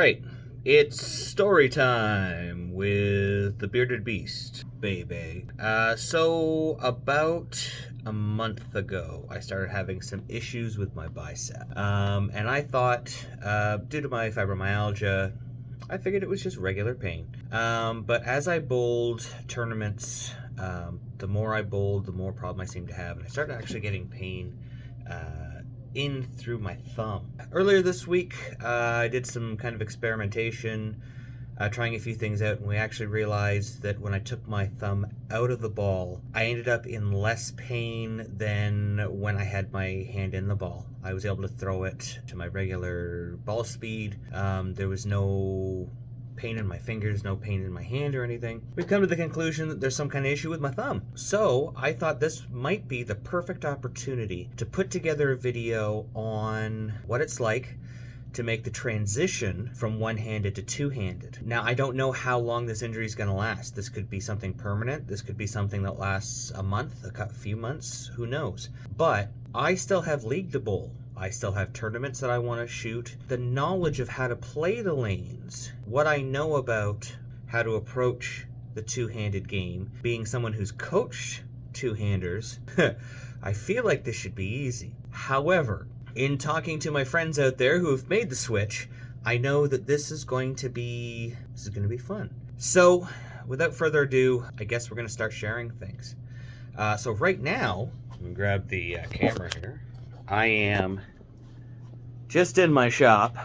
Alright, it's story time with the Bearded Beast, baby. So about a month ago, I started having some issues with my bicep. And I thought, due to my fibromyalgia, I figured it was just regular pain. But as I bowled tournaments, the more I bowled, the more problem I seemed to have. And I started actually getting pain in through my thumb. Earlier this week, I did some kind of experimentation, trying a few things out, and we actually realized that when I took my thumb out of the ball, I ended up in less pain than when I had my hand in the ball. I was able to throw it to my regular ball speed. There was no pain in my fingers, no pain in my hand or anything. We've come to the conclusion that there's some kind of issue with my thumb. So I thought this might be the perfect opportunity to put together a video on what it's like to make the transition from one-handed to two-handed. Now, I don't know how long this injury is going to last. This could be something permanent. This could be something that lasts a month, a few months, who knows. But I still have league to bowl. I still have tournaments that I want to shoot. The knowledge of how to play the lanes, what I know about how to approach the two-handed game, being someone who's coached two-handers, I feel like this should be easy. However, in talking to my friends out there who have made the switch, I know that this is going to be fun. So, without further ado, I guess we're going to start sharing things. So right now, I'm going to grab the camera here. I am just in my shop,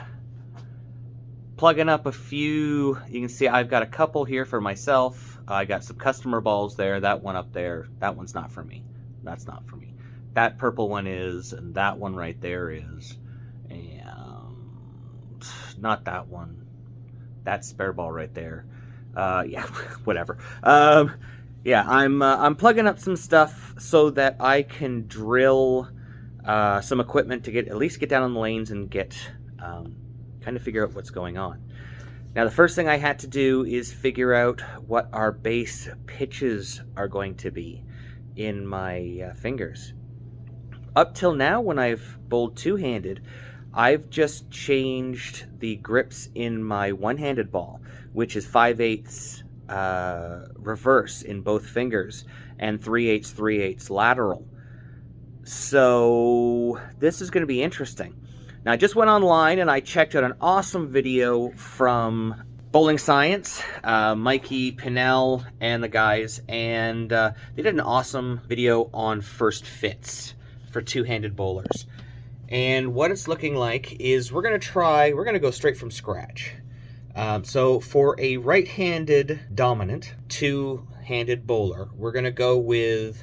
plugging up a few. You can see I've got a couple here for myself. I got some customer balls there. That one up there, that one's not for me. That's not for me. That purple one is, and that one right there is, and not that one. That spare ball right there. Yeah, whatever. Yeah, I'm plugging up some stuff so that I can drill some equipment to at least get down on the lanes and get kind of figure out what's going on. Now, the first thing I had to do is figure out what our base pitches are going to be in my fingers. Up till now, when I've bowled two-handed, I've just changed the grips in my one-handed ball, which is 5/8 reverse in both fingers and 3/8 lateral. So this is going to be interesting. Now, I just went online and I checked out an awesome video from Bowling Science, Mikey, Pinnell, and the guys, and they did an awesome video on first fits for two-handed bowlers. And what it's looking like is we're going to go straight from scratch. So for a right-handed dominant two-handed bowler, we're going to go with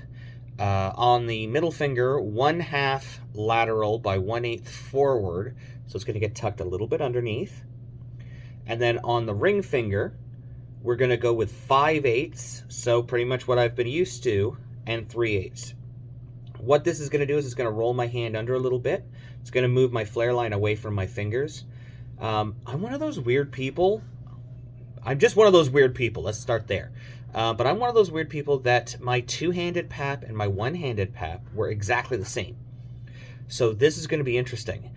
on the middle finger, 1/2 lateral by 1/8 forward. So it's going to get tucked a little bit underneath. And then on the ring finger, we're going to go with 5/8. So pretty much what I've been used to, and 3/8. What this is going to do is it's going to roll my hand under a little bit. It's going to move my flare line away from my fingers. I'm one of those weird people. I'm just one of those weird people. Let's start there. But I'm one of those weird people that my two-handed pap and my one-handed pap were exactly the same. So this is going to be interesting.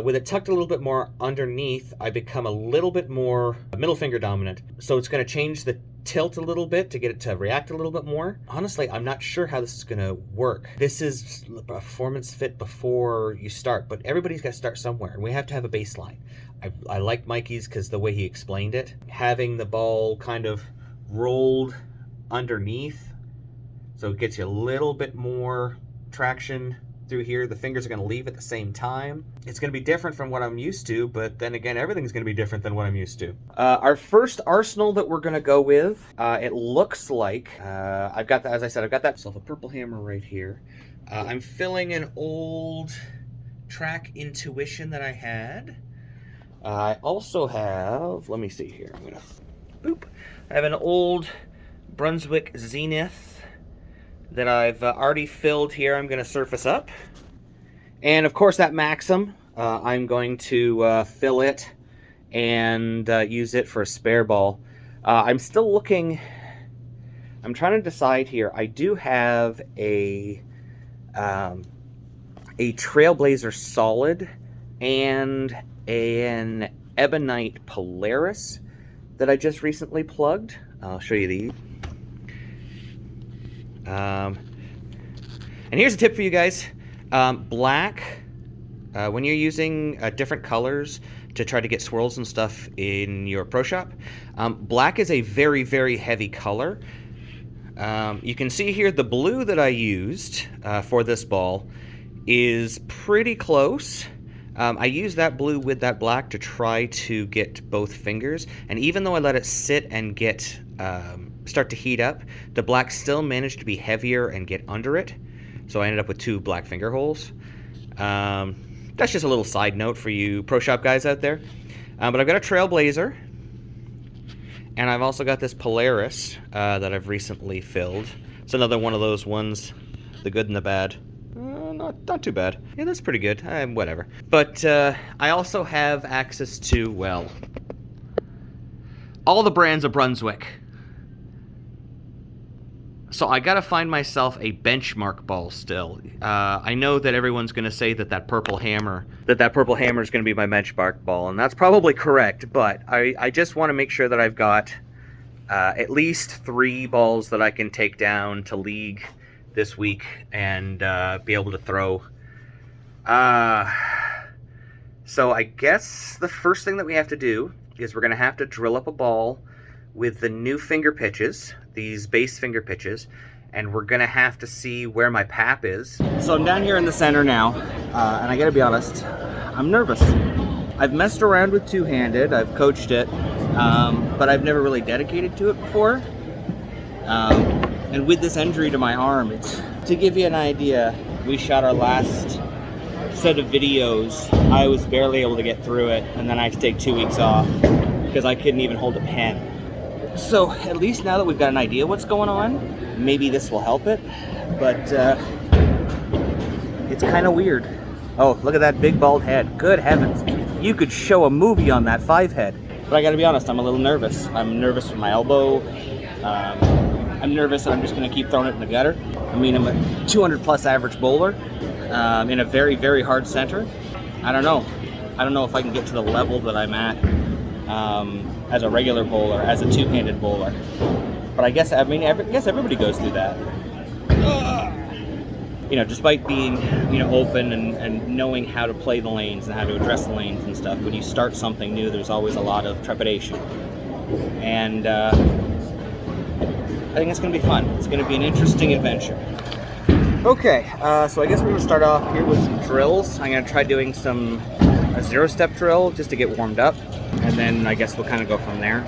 With it tucked a little bit more underneath, I become a little bit more middle finger dominant. So it's going to change the tilt a little bit to get it to react a little bit more. Honestly, I'm not sure how this is going to work. This is a performance fit before you start, but everybody's got to start somewhere, and we have to have a baseline. I like Mikey's because the way he explained it, having the ball kind of rolled underneath, so it gets you a little bit more traction through here. The fingers are going to leave at the same time. It's going to be different from what I'm used to, but then again, everything's going to be different than what I'm used to. Our first arsenal that we're going to go with, it looks like, I've got that, as I said, I've got that myself a purple hammer right here. I'm filling an old track intuition that I had. I also have, let me see here, I'm going to, boop. I have an old Brunswick Zenith that I've already filled here. I'm going to surface up. And of course that Maxim, I'm going to fill it and use it for a spare ball. I'm still looking, I'm trying to decide here. I do have a Trailblazer Solid and an Ebonite Polaris that I just recently plugged. I'll show you these. And here's a tip for you guys. Black, when you're using different colors to try to get swirls and stuff in your Pro Shop, black is a very, very heavy color. You can see here the blue that I used for this ball is pretty close. I used that blue with that black to try to get both fingers, and even though I let it sit and get start to heat up, the black still managed to be heavier and get under it, so I ended up with 2 black finger holes. That's just a little side note for you Pro Shop guys out there. But I've got a Trailblazer, and I've also got this Polaris that I've recently filled. It's another one of those ones, the good and the bad. Not too bad. Yeah, that's pretty good. Whatever. But I also have access to, well, all the brands of Brunswick. So I gotta find myself a benchmark ball still. I know that everyone's gonna say that purple hammer is gonna be my benchmark ball, and that's probably correct, but I just want to make sure that I've got at least 3 balls that I can take down to league this week and be able to throw. So I guess the first thing that we have to do is we're gonna have to drill up a ball with the new finger pitches, these base finger pitches, and we're gonna have to see where my pap is. So I'm down here in the center now, and I gotta be honest, I'm nervous. I've messed around with two-handed, I've coached it, but I've never really dedicated to it before. And with this injury to my arm, to give you an idea, we shot our last set of videos, I was barely able to get through it, and then I had to take 2 weeks off because I couldn't even hold a pen. So at least now that we've got an idea what's going on, maybe this will help it, but it's kind of weird. Oh, look at that big bald head. Good heavens. You could show a movie on that 5 head. But I gotta be honest, I'm a little nervous. I'm nervous with my elbow. I'm nervous that I'm just gonna keep throwing it in the gutter. I mean, I'm a 200 plus average bowler in a very, very hard center. I don't know. I don't know if I can get to the level that I'm at as a regular bowler, as a two-handed bowler. But I guess everybody goes through that. You know, despite being, you know, open and knowing how to play the lanes and how to address the lanes and stuff, when you start something new, there's always a lot of trepidation. And I think it's going to be fun. It's going to be an interesting adventure. Okay, so I guess we're going to start off here with some drills. I'm going to try doing a 0-step drill just to get warmed up, and then I guess we'll kind of go from there.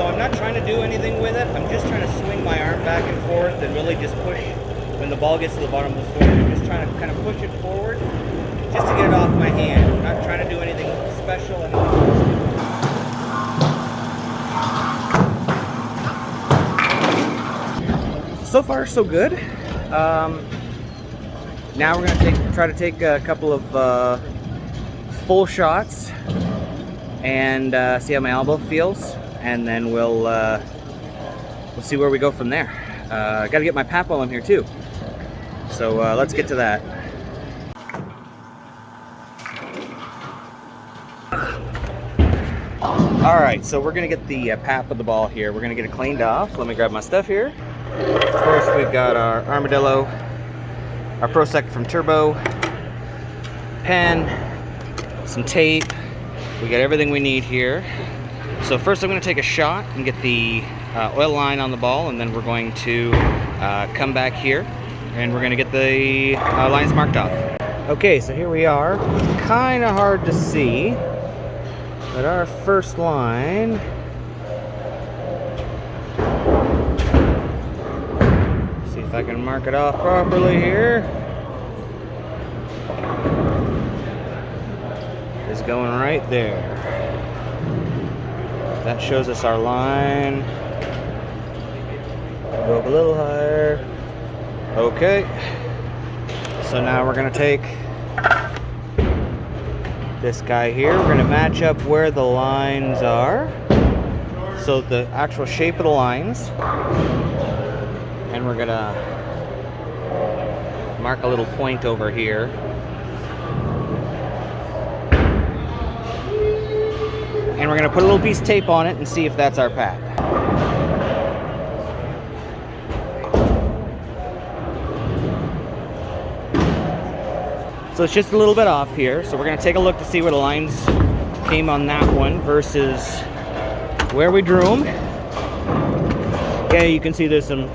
I'm not trying to do anything with it. I'm just trying to swing my arm back and forth and really just push when the ball gets to the bottom of the swing. I'm just trying to kind of push it forward just to get it off my hand. I'm not trying to do anything special. So far, so good. Now we're going to try to take a couple of full shots and see how my elbow feels. And then we'll see where we go from there. I got to get my pap while I'm here too. So let's get to that. All right, so we're gonna get the pap of the ball here. We're gonna get it cleaned off. Let me grab my stuff here. Of course, we've got our armadillo our Pro Sec from Turbo, pen, some tape. We got everything we need here. So first I'm going to take a shot and get the oil line on the ball, and then we're going to come back here and we're going to get the lines marked off. Okay, so here we are. Kind of hard to see, but our first line, see if I can mark it off properly here, is going right there. That shows us our line. Go up a little higher. Okay. So now we're going to take this guy here. We're going to match up where the lines are. So the actual shape of the lines. And we're going to mark a little point over here. And we're going to put a little piece of tape on it and see if that's our pap. So it's just a little bit off here. So we're going to take a look to see where the lines came on that one versus where we drew them. Okay, you can see there's some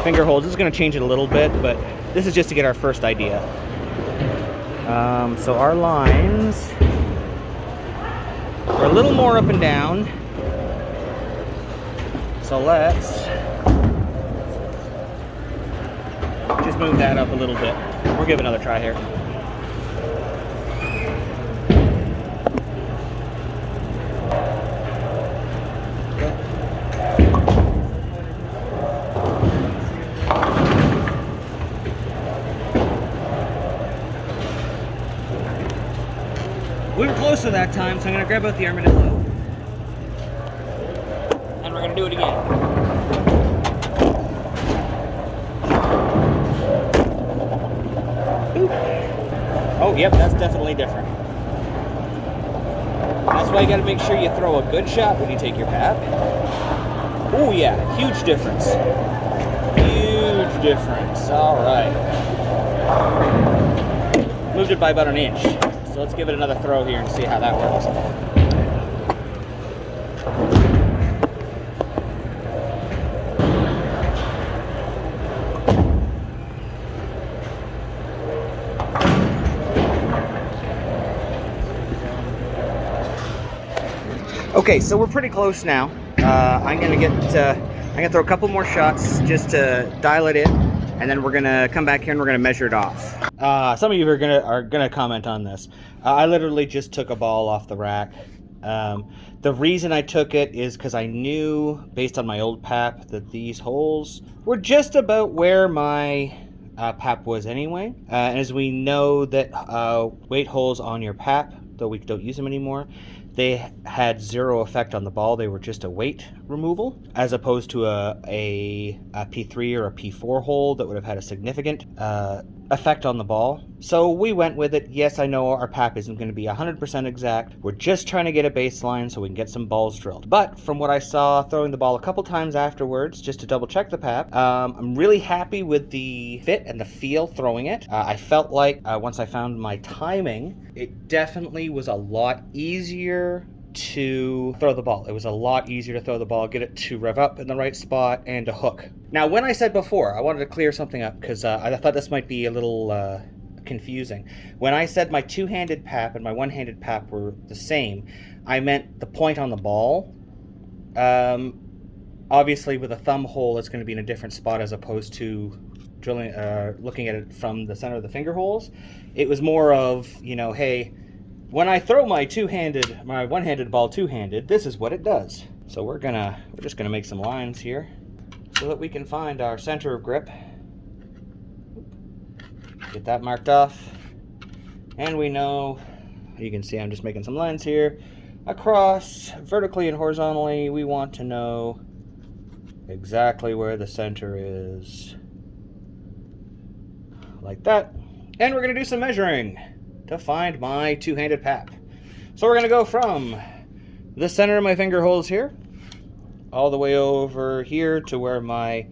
finger holes. This is going to change it a little bit, but this is just to get our first idea. So our lines are a little more up and down. So let's just move that up a little bit. We'll give it another try here. We were closer that time, so I'm going to grab out the armadillo. And we're going to do it again. Ooh. Oh, yep, that's definitely different. That's why you got to make sure you throw a good shot when you take your pap. Oh, yeah, huge difference. Huge difference. All right. Moved it by about an inch. So let's give it another throw here and see how that works. Okay, so we're pretty close now. I'm gonna throw a couple more shots just to dial it in, and then we're gonna come back here and we're gonna measure it off. Some of you are gonna comment on this. I literally just took a ball off the rack. The reason I took it is because I knew, based on my old pap, that these holes were just about where my pap was anyway. And as we know that weight holes on your pap, though we don't use them anymore, they had zero effect on the ball. They were just a weight removal, as opposed to a P3 or a P4 hole that would have had a significant effect on the ball. So we went with it. Yes, I know our pap isn't going to be 100% exact. We're just trying to get a baseline so we can get some balls drilled. But from what I saw throwing the ball a couple times afterwards, just to double check the pap, I'm really happy with the fit and the feel throwing it. I felt like once I found my timing, it definitely was a lot easier to throw the ball. It was a lot easier to throw the ball, get it to rev up in the right spot, and to hook. Now, when I said before, I wanted to clear something up because I thought this might be a little confusing. When I said my two-handed pap and my one-handed pap were the same, I meant the point on the ball. Obviously, with a thumb hole, it's going to be in a different spot as opposed to drilling, looking at it from the center of the finger holes. It was more of, you know, hey, when I throw my one-handed ball two-handed, this is what it does. So we're just gonna make some lines here so that we can find our center of grip. Get that marked off. And we know, you can see I'm just making some lines here. Across, vertically and horizontally, we want to know exactly where the center is. Like that. And we're gonna do some measuring to find my two-handed pap. So we're going to go from the center of my finger holes here all the way over here to where my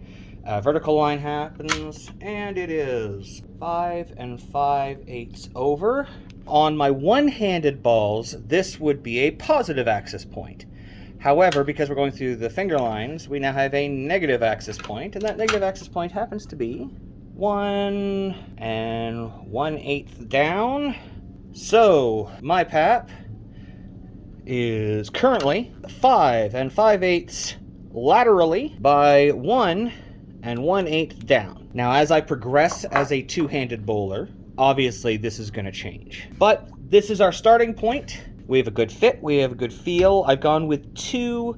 Vertical line happens, and it is 5 5/8 over. On my one-handed balls, this would be a positive axis point. However, because we're going through the finger lines, we now have a negative axis point, and that negative axis point happens to be 1 1/8 down. So my pap is currently 5 5/8 laterally by 1 1/8 down. Now, as I progress as a two-handed bowler, obviously this is going to change. But this is our starting point. We have a good fit, we have a good feel. I've gone with two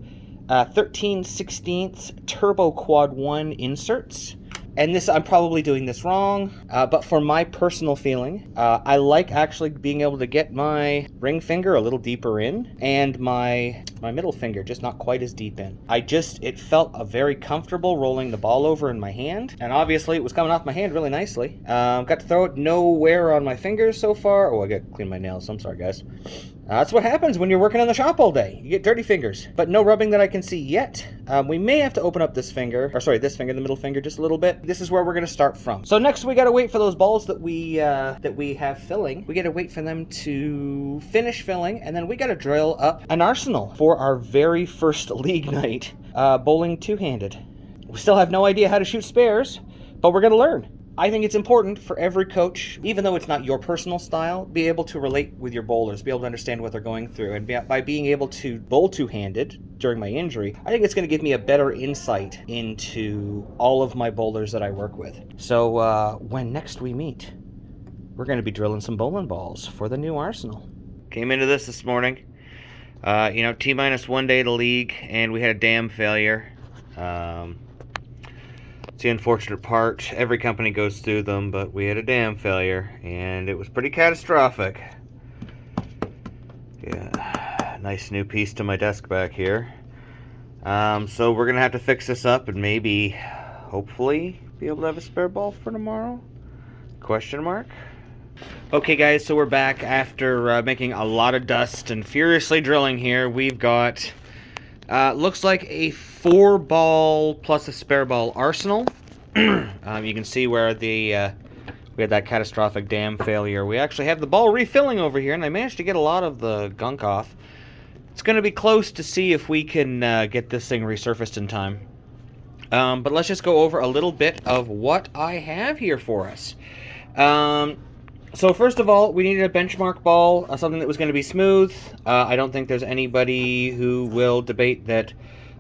13/16 Turbo Quad 1 inserts. And this, I'm probably doing this wrong, but for my personal feeling, I like actually being able to get my ring finger a little deeper in, and my middle finger just not quite as deep in. It felt very comfortable rolling the ball over in my hand, and obviously it was coming off my hand really nicely. Got to throw it nowhere on my fingers so far. Oh, I got to clean my nails, I'm sorry guys. That's what happens when you're working in the shop all day. You get dirty fingers, but no rubbing that I can see yet. We may have to open up this finger, this finger, the middle finger, just a little bit. This is where we're going to start from. So next we got to wait for those balls that we have filling. We got to wait for them to finish filling, and then we got to drill up an arsenal for our very first league night, bowling two-handed. We still have no idea how to shoot spares, but we're going to learn. I think it's important for every coach, even though it's not your personal style, be able to relate with your bowlers, be able to understand what they're going through. And by being able to bowl two-handed during my injury, I think it's going to give me a better insight into all of my bowlers that I work with. So when next we meet, we're going to be drilling some bowling balls for the new arsenal. Came into this morning, T-minus 1 day to league, and we had a dam failure. It's the unfortunate part. Every company goes through them, but we had a dam failure, and it was pretty catastrophic. Yeah, nice new piece to my desk back here. So we're going to have to fix this up and maybe, hopefully, be able to have a spare ball for tomorrow? Question mark? Okay guys, so we're back after making a lot of dust and furiously drilling here. We've got... looks like a 4-ball plus a spare ball arsenal. You can see where we had that catastrophic dam failure. We actually have the ball refilling over here, and I managed to get a lot of the gunk off. It's going to be close to see if we can get this thing resurfaced in time. But let's just go over a little bit of what I have here for us. So first of all, we needed a benchmark ball, something that was going to be smooth. I don't think there's anybody who will debate that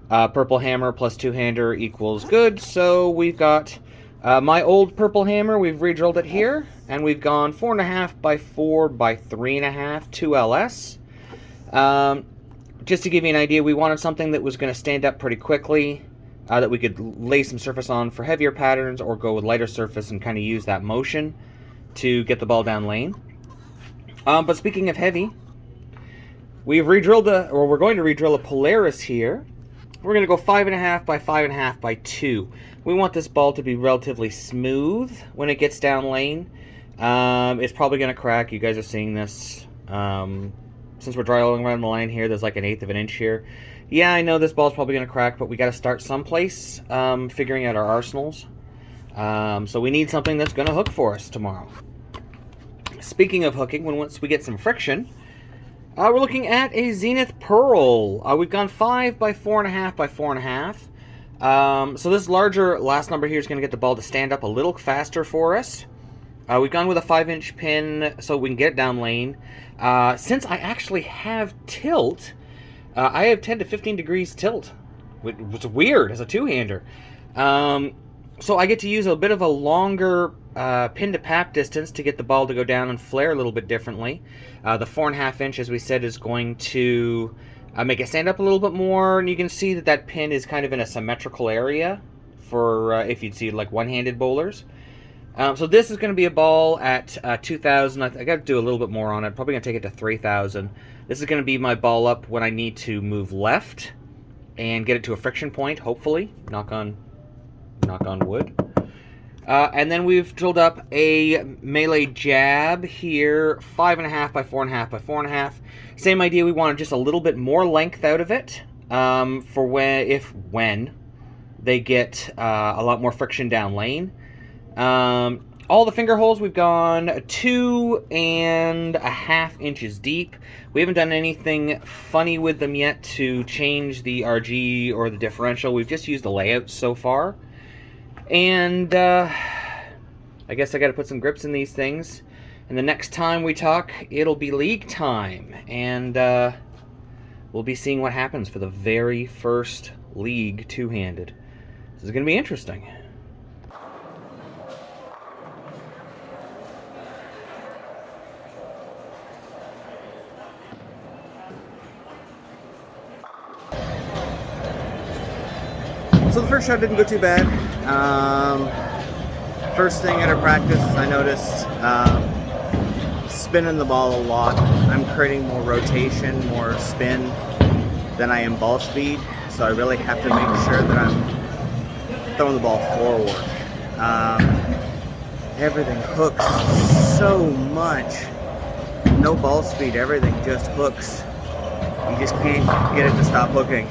purple hammer plus two-hander equals good. So we've got my old purple hammer. We've re-drilled it here, and we've gone 4.5 by 4 by 3.5 2LS. Just to give you an idea, we wanted something that was going to stand up pretty quickly, that we could lay some surface on for heavier patterns, or go with lighter surface and kind of use that motion to get the ball down lane. But speaking of heavy, we've re-drilled we're going to re-drill a Polaris here. We're going to go 5.5 by 5.5 by 2. We want this ball to be relatively smooth when it gets down lane. It's probably going to crack. You guys are seeing this. Since we're drilling around the line here, there's like 1/8 of an inch here. Yeah, I know this ball's probably going to crack, but we got to start someplace figuring out our arsenals. So we need something that's going to hook for us tomorrow. Speaking of hooking, once we get some friction, we're looking at a Zenith Pearl. We've gone 5 by 4.5 by 4.5. So this larger last number here is going to get the ball to stand up a little faster for us. We've gone with a 5-inch pin so we can get it down lane. Since I actually have tilt, I have 10 to 15 degrees tilt, which is weird as a two-hander. So I get to use a bit of a longer pin to pap distance to get the ball to go down and flare a little bit differently. The 4.5 inch, as we said, is going to make it stand up a little bit more, and you can see that that pin is kind of in a symmetrical area for if you'd see like one-handed bowlers. So this is going to be a ball at 2,000. I got to do a little bit more on it. Probably going to take it to 3,000. This is going to be my ball up when I need to move left and get it to a friction point, hopefully. Knock on wood. And then we've drilled up a melee jab here, 5.5 by 4.5 by 4.5. Same idea, we wanted just a little bit more length out of it for when they get a lot more friction down lane. All the finger holes, we've gone 2.5 inches deep. We haven't done anything funny with them yet to change the RG or the differential. We've just used the layouts so far. And I guess I got to put some grips in these things. And the next time we talk, it'll be league time. And we'll be seeing what happens for the very first league two-handed. This is going to be interesting. So the first shot didn't go too bad. First thing out of practice, I noticed spinning the ball a lot. I'm creating more rotation, more spin than I am ball speed. So I really have to make sure that I'm throwing the ball forward. Everything hooks so much. No ball speed, everything just hooks. You just can't get it to stop hooking.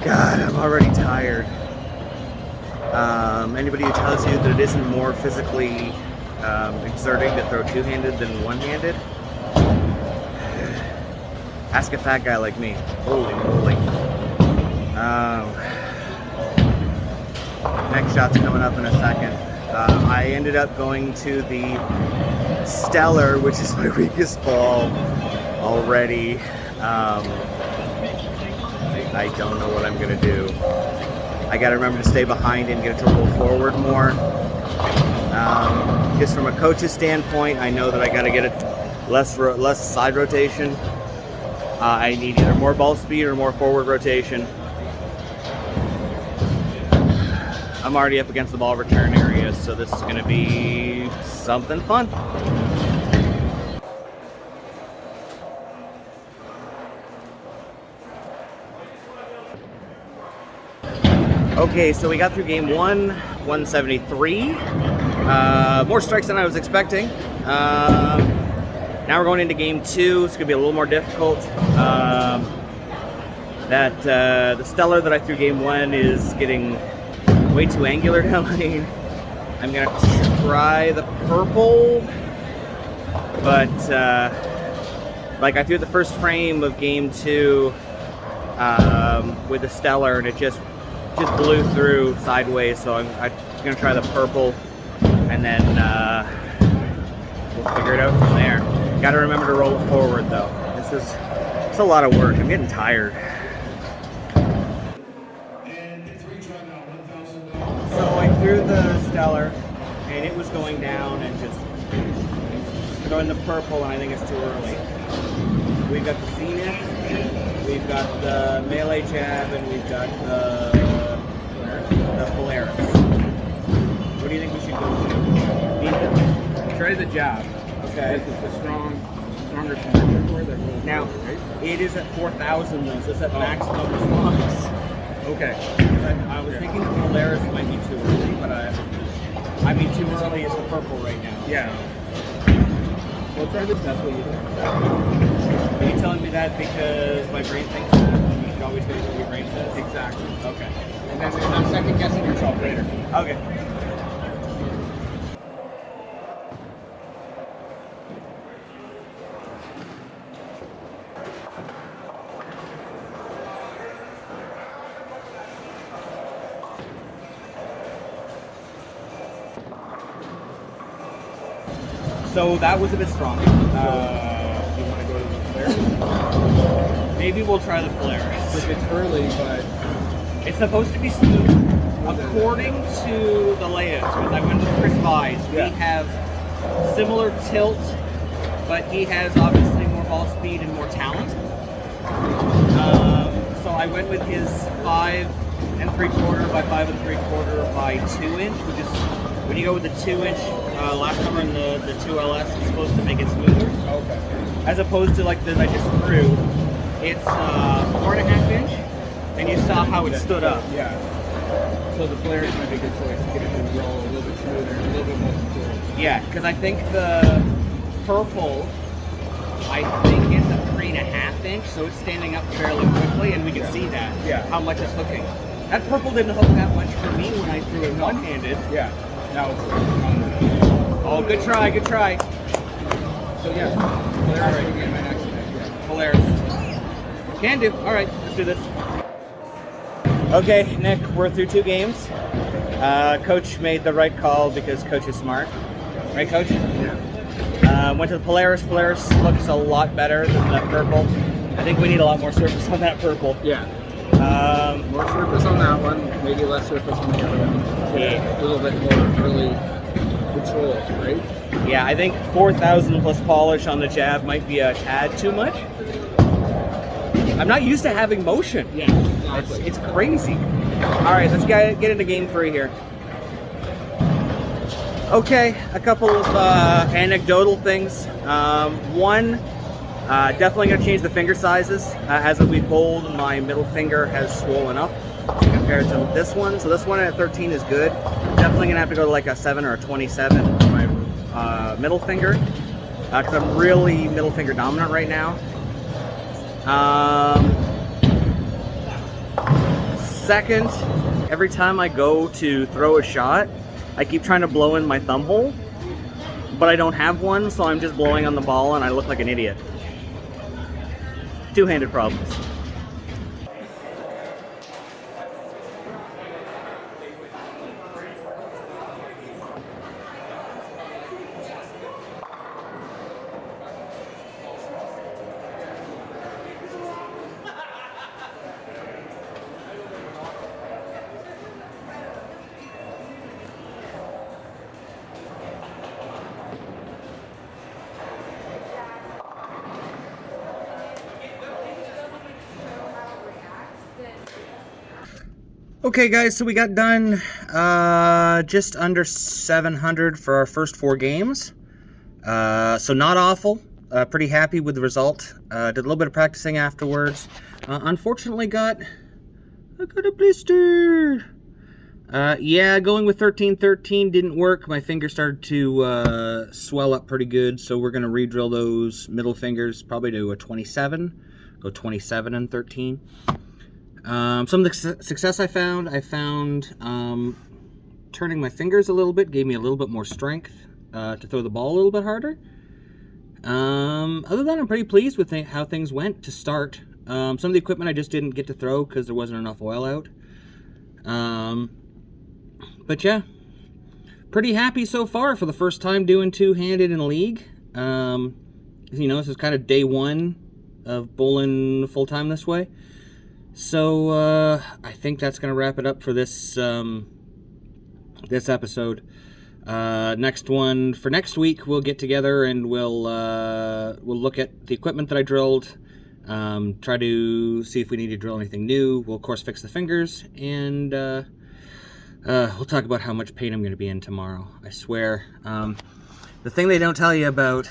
God, I'm already tired. Anybody who tells you that it isn't more physically exerting to throw two-handed than one-handed, ask a fat guy like me. Holy moly. Next shot's coming up in a second. I ended up going to the Stellar, which is my weakest ball already. I don't know what I'm going to do. I got to remember to stay behind and get it to roll forward more. Just from a coach's standpoint, I know that I got to get it less side rotation. I need either more ball speed or more forward rotation. I'm already up against the ball return area, so this is going to be something fun. Okay, so we got through game 1, 173. More strikes than I was expecting. Now we're going into game 2. It's going to be a little more difficult. The Stellar that I threw game 1 is getting way too angular down lane. I'm going to try the purple, but like I threw the first frame of game 2 with the Stellar, and it just blew through sideways, so I'm going to try the purple, and then we'll figure it out from there. Got to remember to roll it forward, though. It's a lot of work. I'm getting tired. So I threw the Stellar, and it was going down, and just going the purple, and I think it's too early. We've got the Zenith, we've got the melee jab, and we've got the Polaris. What do you think we should go to? Try the jab. Okay. This is the stronger conversion for that rolls Now, forward, right? it is at 4,000 though, so it's at maximum response. Okay. I was thinking the Polaris might be too early, but I mean too early is the purple right now. Yeah. Well, try this. That's what you think. Are you telling me that because my brain thinks that? You should always go with what your brain says? Exactly. Okay. And then you're not second guessing yourself later. Okay. So that was a bit strong. Do you want to go to the Polaris? Maybe we'll try the Polaris. Because it's early, but It's supposed to be smooth. According to the layouts, because I went with Chris Vise, we have similar tilt, but he has obviously more ball speed and more talent. So I went with his 5 3/4 by 5 3/4 by 2 inch, which is when you go with the 2 inch last number in the 2LS, it's supposed to make it smoother. okay. As opposed to like that I just threw, it's 4.5 inch, and you saw how it stood up. Yeah. So the Polaris might be a good choice to get it to roll a little bit smoother and a little bit more control. Yeah, because I think the purple I think it's a 3.5 inch, so it's standing up fairly quickly, and we can see that, how much it's hooking. That purple didn't hook that much for me when I threw it one-handed. Yeah. Now it's Oh, good try, good try. So yeah, Polaris would be my next pick. Yeah. Polaris. Can do. All right, let's do this. Okay, Nick, we're through 2 games. Coach made the right call because Coach is smart. Right, Coach? Yeah. Went to the Polaris. Polaris looks a lot better than that purple. I think we need a lot more surface on that purple. Yeah. More surface on that one, maybe less surface on the other one. Yeah. A little bit more early control, right? Yeah, I think 4,000 plus polish on the jab might be a tad too much. I'm not used to having motion. Yeah, exactly. It's crazy. All right, let's get into game 3 here. Okay, a couple of anecdotal things. One, definitely going to change the finger sizes. As we bowled, my middle finger has swollen up compared to this one. So this one at 13 is good. Definitely going to have to go to like a 7 or a 27 for my middle finger, because I'm really middle finger dominant right now. Second, every time I go to throw a shot, I keep trying to blow in my thumb hole, but I don't have one, so I'm just blowing on the ball and I look like an idiot. Two-handed problems. Okay guys, so we got done just under 700 for our first 4 games. So not awful. Pretty happy with the result. Did a little bit of practicing afterwards. Unfortunately I got a blister. Yeah, going with 13-13 didn't work. My finger started to swell up pretty good, so we're going to re-drill those middle fingers probably to a 27. Go 27 and 13. Some of the success I found turning my fingers a little bit gave me a little bit more strength to throw the ball a little bit harder. Other than that, I'm pretty pleased with how things went to start. Some of the equipment I just didn't get to throw because there wasn't enough oil out. But yeah, pretty happy so far for the first time doing two-handed in a league. You know, this is kind of day 1 of bowling full-time this way. So I think that's going to wrap it up for this this episode. Next one for next week, we'll get together and we'll look at the equipment that I drilled. Try to see if we need to drill anything new. We'll of course fix the fingers, and we'll talk about how much pain I'm going to be in tomorrow. I swear. The thing they don't tell you about.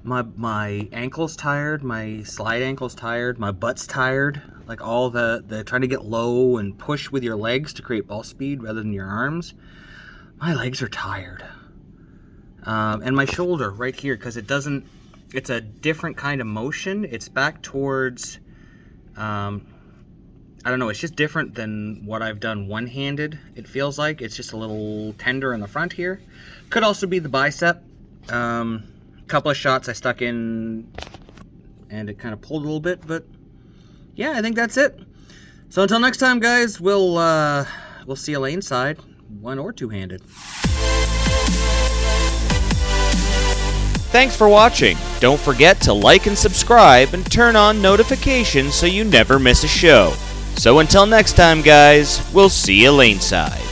My ankle's tired, my slide ankle's tired, my butt's tired. Like all the trying to get low and push with your legs to create ball speed rather than your arms. My legs are tired. And my shoulder right here, because it's a different kind of motion. It's back towards, I don't know, it's just different than what I've done one-handed, it feels like. It's just a little tender in the front here. Could also be the bicep. Couple of shots I stuck in and it kind of pulled a little bit, but yeah, I think that's it. So until next time, guys, we'll see you lane side, one or two-handed. Thanks for watching. Don't forget to like and subscribe and turn on notifications so you never miss a show. So until next time, guys, we'll see you lane side.